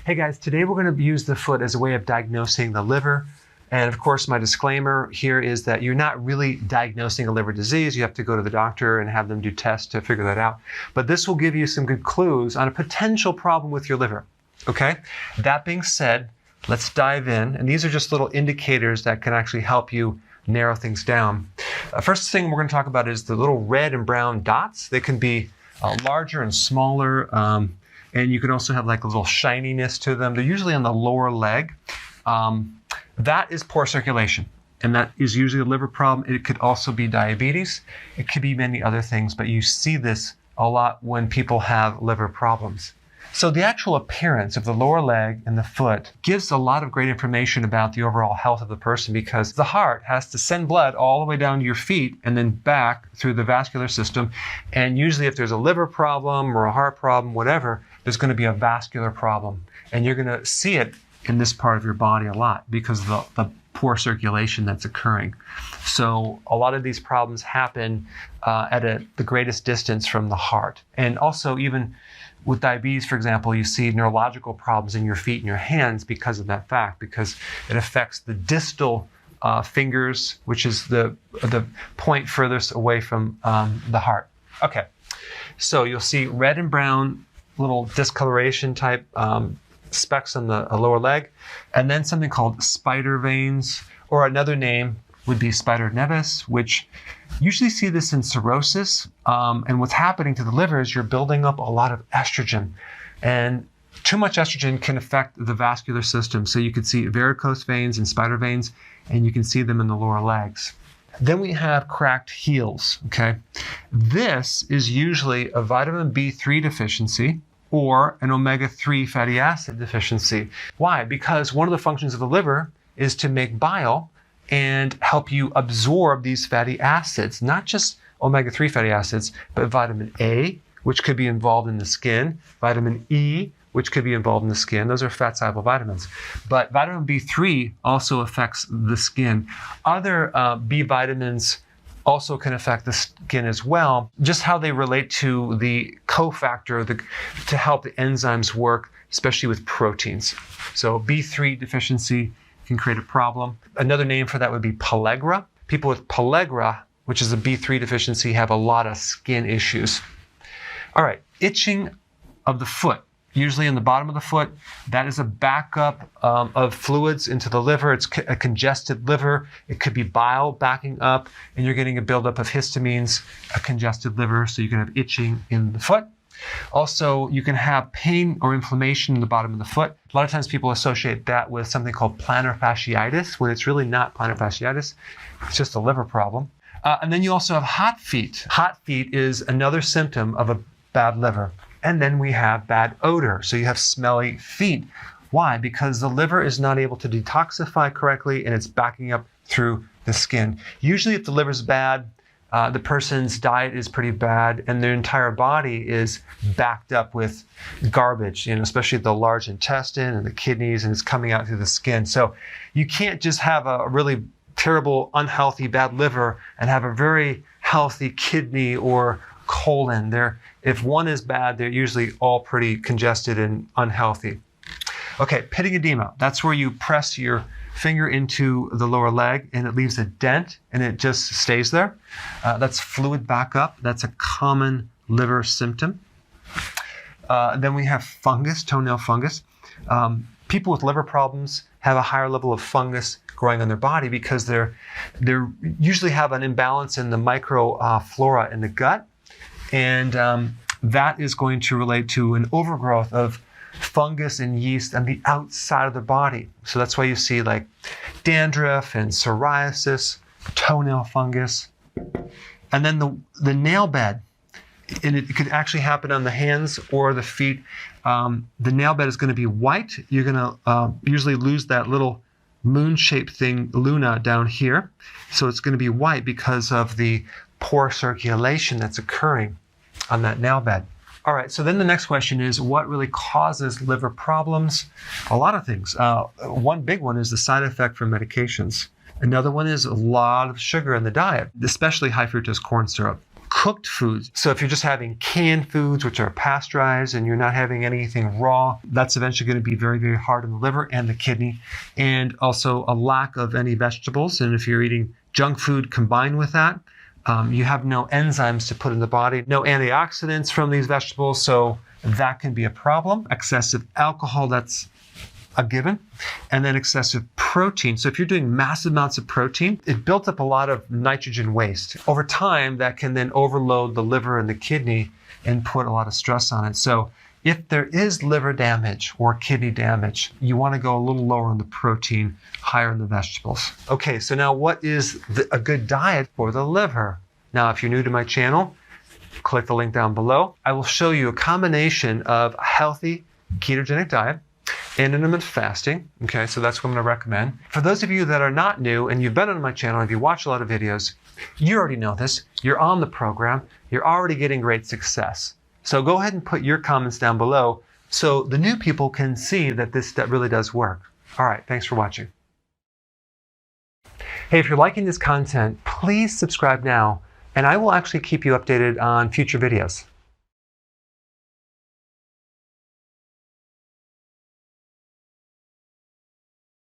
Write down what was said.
Hey guys, today we're going to use the foot as a way of diagnosing the liver. And of course, my disclaimer here is that you're not really diagnosing a liver disease. You have to go to the doctor and have them do tests to figure that out. But this will give you some good clues on a potential problem with your liver. Okay? That being said, let's dive in. And these are just little indicators that can actually help you narrow things down. First thing we're going to talk about is the little red and brown dots. They can be larger and smaller. And you can also have like a little shininess to them. They're usually on the lower leg. That is poor circulation, and that is usually a liver problem. It could also be diabetes. It could be many other things, but you see this a lot when people have liver problems. So the actual appearance of the lower leg and the foot gives a lot of great information about the overall health of the person, because the heart has to send blood all the way down to your feet and then back through the vascular system. And usually if there's a liver problem or a heart problem, whatever, there's going to be a vascular problem. And you're going to see it in this part of your body a lot because of the poor circulation that's occurring. So a lot of these problems happen at the greatest distance from the heart. And also even with diabetes, for example, you see neurological problems in your feet and your hands because of that fact, because it affects the distal fingers, which is the point furthest away from the heart. Okay, so you'll see red and brown little discoloration type specks on the lower leg, and then something called spider veins, or another name would be spider nevis, which usually see this in cirrhosis. And what's happening to the liver is you're building up a lot of estrogen, and too much estrogen can affect the vascular system. So you can see varicose veins and spider veins, and you can see them in the lower legs. Then we have cracked heels, okay? This is usually a vitamin B3 deficiency or an omega-3 fatty acid deficiency. Why? Because one of the functions of the liver is to make bile and help you absorb these fatty acids, not just omega-3 fatty acids, but vitamin A, which could be involved in the skin, vitamin E, which could be involved in the skin. Those are fat-soluble vitamins. But vitamin B3 also affects the skin. Other B vitamins also can affect the skin as well, just how they relate to the cofactor to help the enzymes work, especially with proteins. So B3 deficiency can create a problem. Another name for that would be pellagra. People with pellagra, which is a B3 deficiency, have a lot of skin issues. All right, itching of the foot. Usually in the bottom of the foot, that is a backup of fluids into the liver. It's a congested liver. It could be bile backing up, and you're getting a buildup of histamines, a congested liver, so you can have itching in the foot. Also, you can have pain or inflammation in the bottom of the foot. A lot of times people associate that with something called plantar fasciitis, when it's really not plantar fasciitis. It's just a liver problem. And then you also have hot feet. Hot feet is another symptom of a bad liver. And then we have bad odor. So you have smelly feet. Why? Because the liver is not able to detoxify correctly, and it's backing up through the skin. Usually if the liver's bad, the person's diet is pretty bad, and their entire body is backed up with garbage, especially the large intestine and the kidneys, and it's coming out through the skin. So you can't just have a really terrible, unhealthy, bad liver and have a very healthy kidney or colon. If one is bad, they're usually all pretty congested and unhealthy. Okay, pitting edema. That's where you press your finger into the lower leg and it leaves a dent and it just stays there. That's fluid backup. That's a common liver symptom. Then we have fungus, toenail fungus. People with liver problems have a higher level of fungus growing on their body because they usually have an imbalance in the microflora in the gut. And that is going to relate to an overgrowth of fungus and yeast on the outside of the body. So that's why you see like dandruff and psoriasis, toenail fungus. And then the nail bed, and it could actually happen on the hands or the feet. The nail bed is going to be white. You're going to usually lose that little moon-shaped thing, luna, down here. So it's going to be white because of the poor circulation that's occurring on that nail bed. All right, so then the next question is, what really causes liver problems? A lot of things. One big one is the side effect from medications. Another one is a lot of sugar in the diet, especially high fructose corn syrup. cooked foods. So if you're just having canned foods, which are pasteurized, and you're not having anything raw, that's eventually going to be very, very hard on the liver and the kidney. And also a lack of any vegetables. And if you're eating junk food combined with that, you have no enzymes to put in the body, no antioxidants from these vegetables. So that can be a problem. Excessive alcohol, that's a given. And then excessive protein. So if you're doing massive amounts of protein, it built up a lot of nitrogen waste. Over time, that can then overload the liver and the kidney and put a lot of stress on it. So if there is liver damage or kidney damage, you want to go a little lower on the protein, higher in the vegetables. Okay, so now what is a good diet for the liver? Now, if you're new to my channel, click the link down below. I will show you a combination of a healthy ketogenic diet and intermittent fasting. Okay, so that's what I'm going to recommend. For those of you that are not new and you've been on my channel, if you watch a lot of videos, you already know this. You're on the program. You're already getting great success. So go ahead and put your comments down below so the new people can see that that really does work. All right, thanks for watching. Hey, if you're liking this content, please subscribe now, and I will actually keep you updated on future videos.